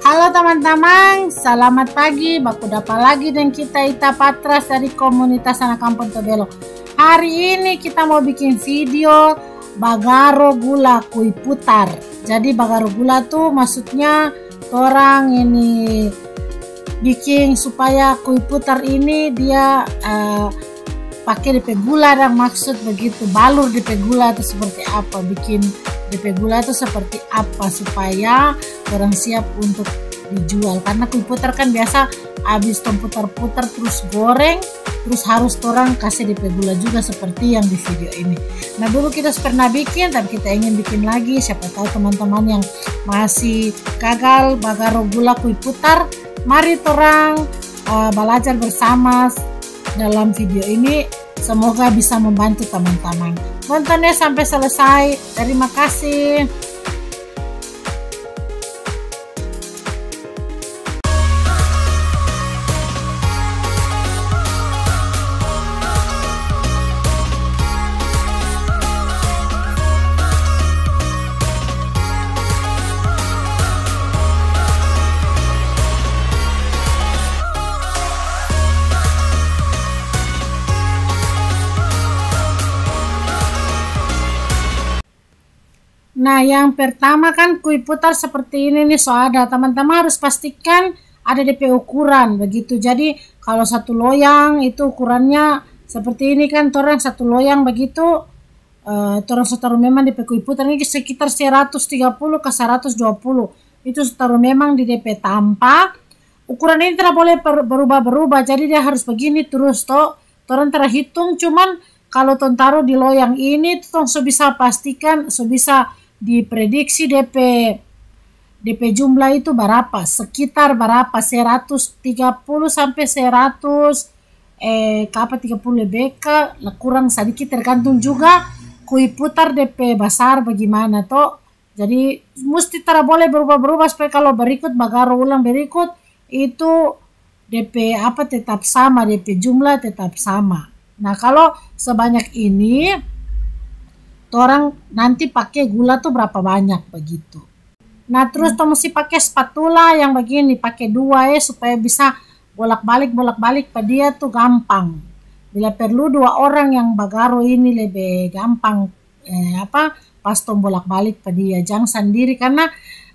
Halo teman-teman, selamat pagi. Baku dapat lagi dengan kita Ita Patras dari komunitas anak kampung Tobelo. Hari ini kita mau bikin video bagaro gula kui putar. Jadi bagaro gula tuh maksudnya orang ini bikin supaya kui putar ini dia pakai DP gula, dan maksud begitu balur DP gula itu seperti apa, bikin DP gula itu seperti apa supaya orang siap untuk dijual. Karena kue putar kan biasa habis putar-putar terus goreng, terus harus orang kasih DP gula juga seperti yang di video ini. Nah dulu kita pernah bikin, tapi kita ingin bikin lagi. Siapa tahu teman-teman yang masih gagal bagaro gula kue putar, mari orang belajar bersama dalam video ini. Semoga bisa membantu teman-teman. Tontonnya sampai selesai. Terima kasih. Nah yang pertama kan kue putar seperti ini nih, ada teman-teman harus pastikan ada DP ukuran begitu. Jadi kalau satu loyang itu ukurannya seperti ini kan, orang satu loyang begitu, orang taruh memang DP kue putar ini sekitar 130 ke 120 itu taruh memang di DP tampak. Ukuran ini tidak boleh berubah-berubah, jadi dia harus begini terus toh. Orang terhitung, cuman kalau taruh di loyang ini tuh bisa pastikan, bisa diprediksi DP jumlah itu berapa, sekitar berapa, 130 sampai 100 30 lebih ke kurang sedikit, tergantung juga kue putar DP besar bagaimana toh. Jadi mesti tidak boleh berubah-berubah supaya kalau berikut bagaro ulang berikut itu DP tetap sama, DP jumlah tetap sama. Nah kalau sebanyak ini orang nanti pakai gula tuh berapa banyak begitu. Nah terus mesti pakai spatula yang begini, pakai dua supaya bisa bolak-balik pada dia tuh gampang. Bila perlu dua orang yang bagaro ini lebih gampang pas bolak-balik pada dia, jangan sendiri. Karena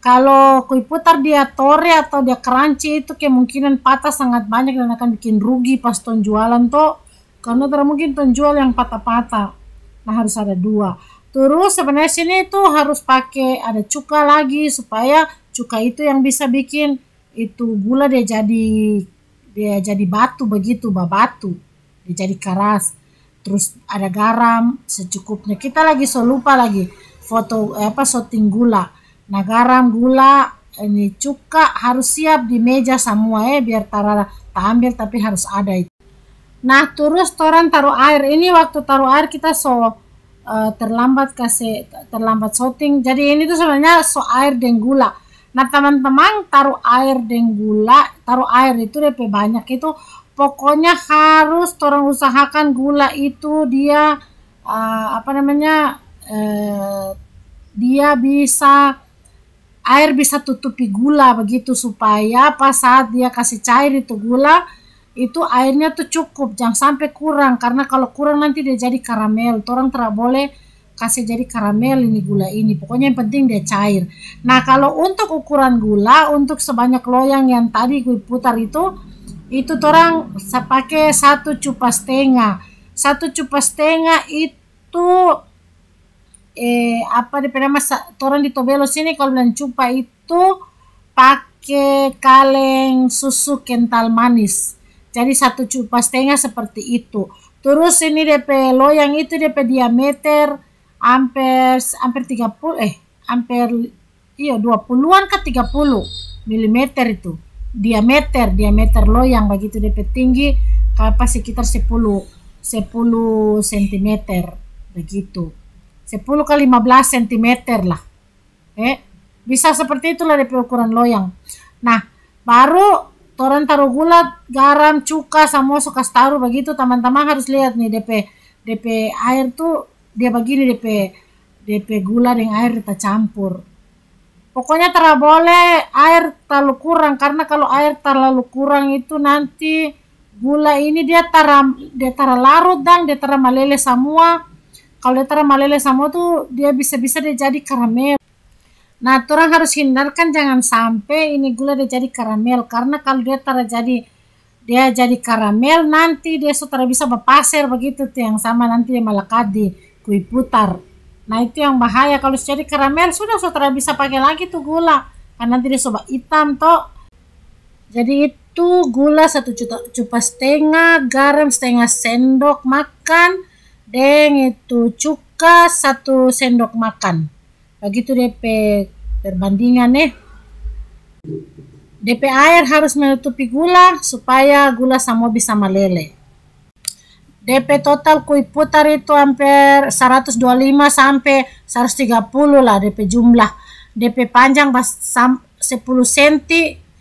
kalau kue putar dia tore atau dia crunchy itu kemungkinan patah sangat banyak dan akan bikin rugi pas jualan tuh, karena tidak mungkin jual yang patah-patah. Nah harus ada dua. Terus sebenarnya sini tuh harus pakai ada cuka lagi, supaya cuka itu yang bisa bikin itu gula dia jadi batu begitu, babatu, dia jadi keras. Terus ada garam secukupnya. Kita lagi lupa lagi shooting gula. Nah garam, gula, ini cuka harus siap di meja semua biar tak ambil, tapi harus ada itu. Nah terus orang taruh air. Ini waktu taruh air kita terlambat shooting. Jadi ini tuh sebenarnya air dan gula. Nah teman-teman taruh air dan gula, taruh air itu lebih banyak itu. Pokoknya harus orang usahakan gula itu dia dia bisa, air bisa tutupi gula begitu, supaya pas saat dia kasih cair itu gula itu airnya tuh cukup, jangan sampai kurang. Karena kalau kurang nanti dia jadi karamel. Orang tidak boleh kasih jadi karamel ini gula ini. Pokoknya yang penting dia cair. Nah kalau untuk ukuran gula, untuk sebanyak loyang yang tadi gue putar itu orang pakai 1,5 cupa. 1,5 cupa itu orang di Tobelo sini kalau bilang cupa itu pakai kaleng susu kental manis. Jadi 1,5 cupa seperti itu. Terus ini DP loyang itu DP diameter hampir 20-an ke 30 mm itu. Diameter loyang begitu, DP tinggi sekitar 10 cm begitu. 10 ke 15 cm lah. Bisa seperti itulah DP ukuran loyang. Nah, baru orang taruh gula, garam, cuka, semua suka taruh begitu. Teman-teman harus lihat nih DP air tuh dia begini, DP gula dengan air kita campur. Pokoknya tidak boleh air terlalu kurang, karena kalau air terlalu kurang itu nanti gula ini dia tara larut dan dia tara meleleh semua. Kalau dia tara meleleh semua tuh dia bisa dia jadi karamel. Nah, orang harus hindarkan jangan sampai ini gula dia jadi karamel, karena kalau dia jadi karamel nanti dia sudah bisa berpasir begitu tuh, yang sama nanti dia melekat di kue putar. Nah, itu yang bahaya. Kalau jadi karamel sudah bisa pakai lagi tuh gula, kan nanti dia sobat hitam toh. Jadi itu gula 1,5 garam setengah sendok makan, dan itu cuka 1 sendok makan. Begitu DP perbandingan DP air harus menutupi gula supaya gula semua bisa meleleh. DP total kue putar itu hampir 125 sampai 130 lah DP jumlah. DP panjang 10 cm,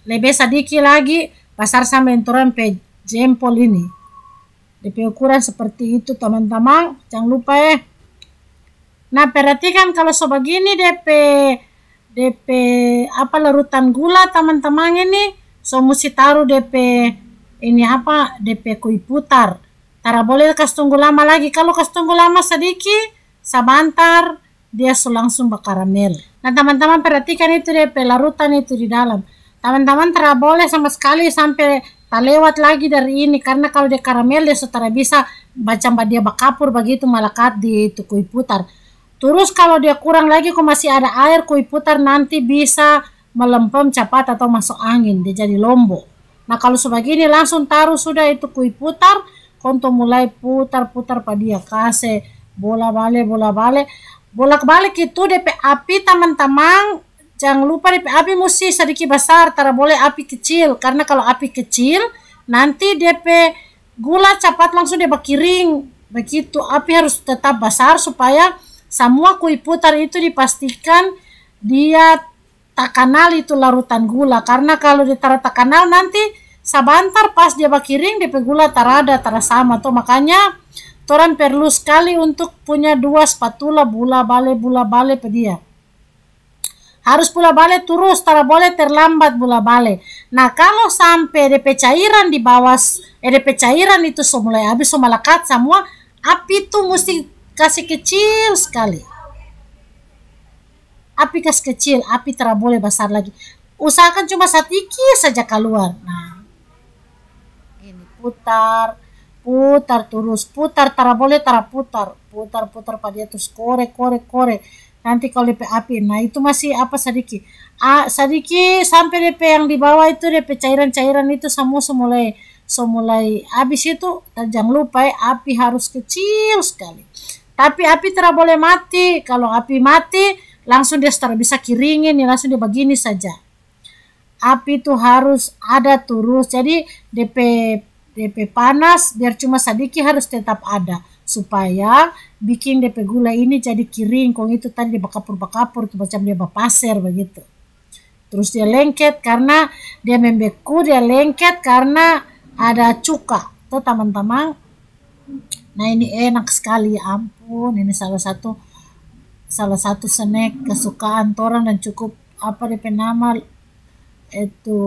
lebih sedikit lagi besar sampai sampai jempol ini. DP ukuran seperti itu teman-teman, jangan lupa Nah, perhatikan kalau begini DP larutan gula teman-teman ini, mesti taruh DP kue putar. Tara boleh kasih tunggu lama lagi. Kalau kasih tunggu lama sedikit, sebentar dia langsung berkaramel. Nah, teman-teman perhatikan itu DP larutan itu di dalam. Teman-teman tara boleh sama sekali sampai lewat lagi dari ini, karena kalau dia karamel dia sudah bisa macam dia bakapur begitu melekat di itu kue putar. Terus kalau dia kurang lagi kok masih ada air, kue putar nanti bisa melempem cepat atau masuk angin, dia jadi lombok. Nah, kalau sebegini langsung taruh sudah itu kue putar, konto mulai putar-putar pada dia, kasih bolak-balik itu DP api teman-teman. Jangan lupa DP api mesti sedikit besar, tidak boleh api kecil, karena kalau api kecil nanti DP gula cepat langsung dia berkiring. Begitu, api harus tetap besar supaya semua kue putar itu dipastikan dia tak kenal itu larutan gula, karena kalau dia tak kenal nanti sebentar pas dia berkiring DP gula tak sama tuh. Makanya orang perlu sekali untuk punya 2 spatula bola balik pe dia. Harus bola balik terus, tak boleh terlambat bola balik. Nah, kalau sampai DP cairan di bawah DP cairan itu mulai habis melekat semua, api itu mesti kasih kecil sekali. Api kasih kecil, api tidak boleh besar lagi. Usahakan cuma sedikit saja keluar. Nah, ini putar terus, tidak boleh putar pada dia terus kore. Nanti kalau DP api, nah itu masih sedikit. Sedikit sampai DP yang di bawah itu DP cairan-cairan itu semua mulai habis itu, jangan lupa api harus kecil sekali. Tapi api tidak boleh mati. Kalau api mati, langsung dia tidak bisa kiringin, langsung dia begini saja. Api itu harus ada terus. Jadi DP panas biar cuma sedikit harus tetap ada, supaya bikin DP gula ini jadi kiring. Kong itu tadi dia bakapur tuh macam dia berpasir begitu. Terus dia lengket karena dia membeku, dia lengket karena ada cuka. Tuh teman-teman. Nah, ini enak sekali, ya ampun. Ini salah satu snack kesukaan orang dan cukup DP nama itu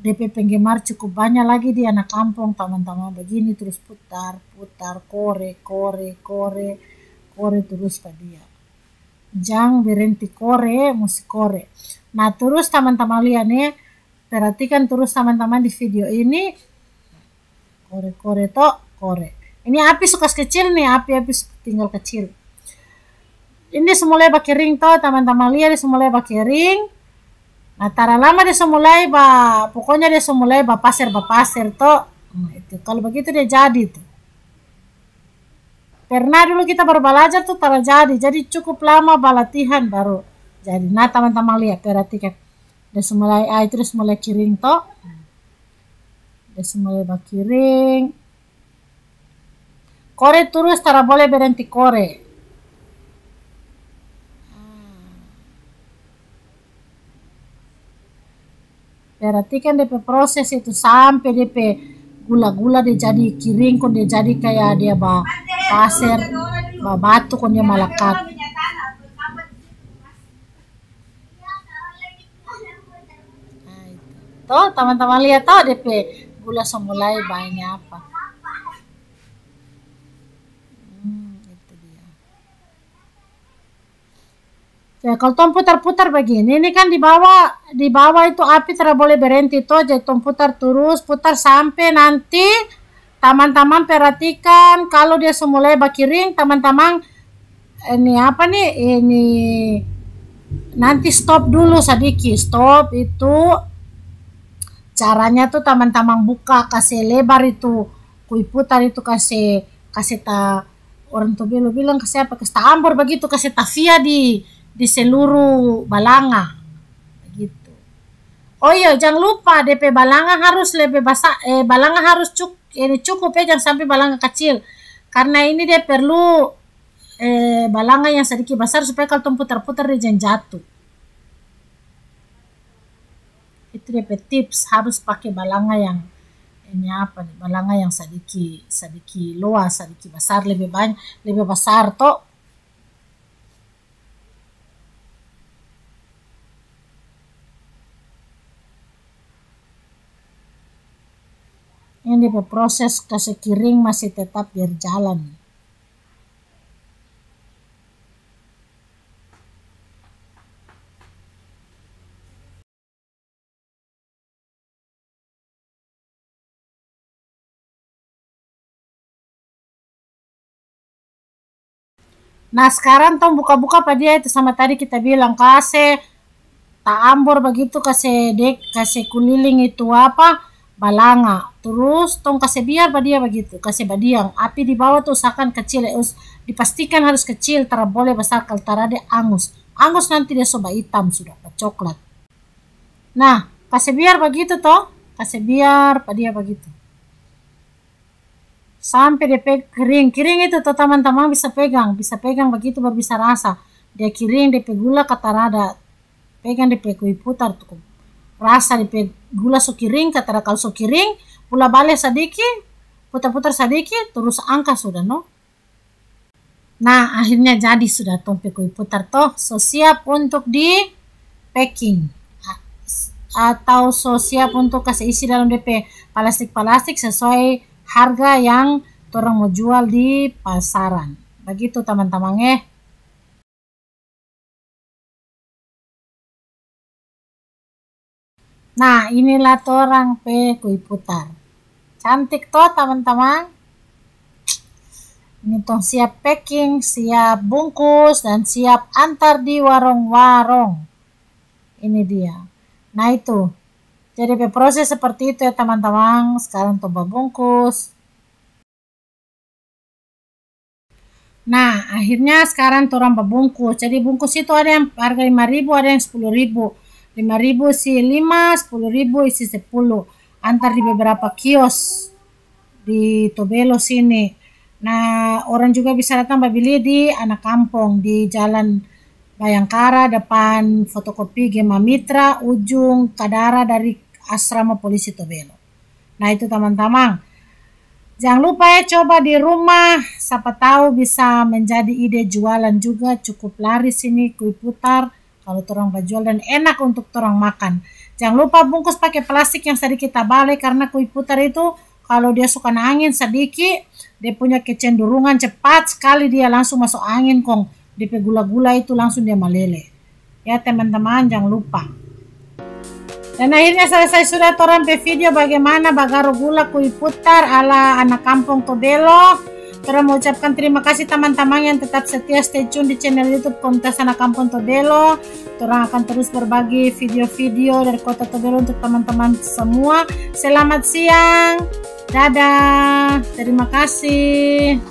DP penggemar cukup banyak lagi di anak kampung teman-teman. Begini terus putar kore terus pada dia. Jangan berhenti kore, mesti kore. Nah, terus teman-teman lihat perhatikan terus teman-teman di video ini. Kore ini api suka kecil nih, api tinggal kecil. Ini semulai berkering toh teman-teman lihat, dia semulai berkering. Nah, tara lama dia pokoknya dia semulai berpasir toh. Nah, itu kalau begitu dia jadi tuh. Pernah dulu kita baru belajar tuh tara jadi cukup lama balatihan baru jadi. Nah, teman-teman lihat perhatikan, dia semulai itu dia semulai kiring toh. Dia semulai berkiring. Kore terus, tara boleh berhenti kore. Perhatikan DP proses itu sampai DP gula-gula dia jadi kiring, kon dia jadi kayak dia pasir, batu kon dia melekat. toh teman-teman lihat toh DP gula mulai banyak apa. Itu dia. Ya, kalau tong putar-putar begini, ini kan di bawah itu api tidak boleh berhenti toh, jadi tong putar terus, putar sampai nanti teman-teman perhatikan kalau dia mulai berkiring, teman-teman ini apa nih, ini nanti stop dulu sedikit, stop. Itu caranya tuh teman-teman buka, kasih lebar itu kui putar itu, kasih orang tuh bilang kasih apa, kasih ambor begitu, kasih tafia di seluruh balanga begitu. Oh iya, jangan lupa DP balanga harus lebih basah, balanga harus cukup ya, jangan sampai balanga kecil, karena ini dia perlu balanga yang sedikit besar supaya kalau putar-putar dia jangan jatuh. Itu DP tips, harus pakai balanga yang ini apa nih, balanga yang sedikit luas, sedikit besar, lebih banyak, lebih besar toh. Ini proses kasih kiring masih tetap berjalan. Nah sekarang tong buka-buka apa dia itu, sama tadi kita bilang kasih ambor begitu, kasih kuliling itu apa balanga, terus tong kasih biar dia begitu, kasih badiang api di bawah tuh usahakan kecil, dipastikan harus kecil, tidak boleh besar, kalau ada angus nanti dia soba hitam sudah coklat. Nah kasih biar begitu toh, kasih biar dia begitu sampai dia kering itu toh teman-teman, bisa pegang begitu baru bisa rasa dia kering, DP gula katarada, pegang DP kui putar tuh rasa DP gula so kiring, katara kalau so kiring pula balik sedikit, putar-putar sedikit, terus angka sudah no. Nah akhirnya jadi sudah tong kui putar toh, so siap untuk di packing atau so siap untuk kasih isi dalam DP plastik sesuai harga yang orang mau jual di pasaran begitu teman-teman. Nah inilah torang kui putar, cantik toh teman-teman. Ini tong siap packing, siap bungkus, dan siap antar di warung-warung. Ini dia. Nah itu jadi proses seperti itu ya teman-teman. Sekarang tong bungkus. Nah akhirnya sekarang torang bungkus. Jadi bungkus itu ada yang harga 5.000, ada yang 10.000. 5.000 isi 5, 10.000 isi 10. Antar di beberapa kios di Tobelo sini. Nah orang juga bisa datang beli di Anak Kampung di Jalan Bayangkara, depan fotokopi Gema Mitra, ujung Kadara dari asrama polisi Tobelo. Nah itu teman-teman, jangan lupa ya coba di rumah, siapa tahu bisa menjadi ide jualan juga, cukup laris ini kui putar kalau orang berjual dan enak untuk orang makan. Jangan lupa bungkus pakai plastik yang sedikit tebal, karena kui putar itu kalau dia suka angin sedikit, dia punya kecenderungan cepat sekali dia langsung masuk angin kong, DP gula-gula itu langsung dia meleleh. Ya teman-teman jangan lupa. Dan akhirnya selesai sudah torang video bagaimana bagaro gula kui putar ala Anak Kampung Tobelo. Torang mengucapkan terima kasih teman-teman yang tetap setia stay tune di channel YouTube Komunitas Anak Kampung Tobelo. Torang akan terus berbagi video-video dari kota Tobelo untuk teman-teman semua. Selamat siang, dadah, terima kasih.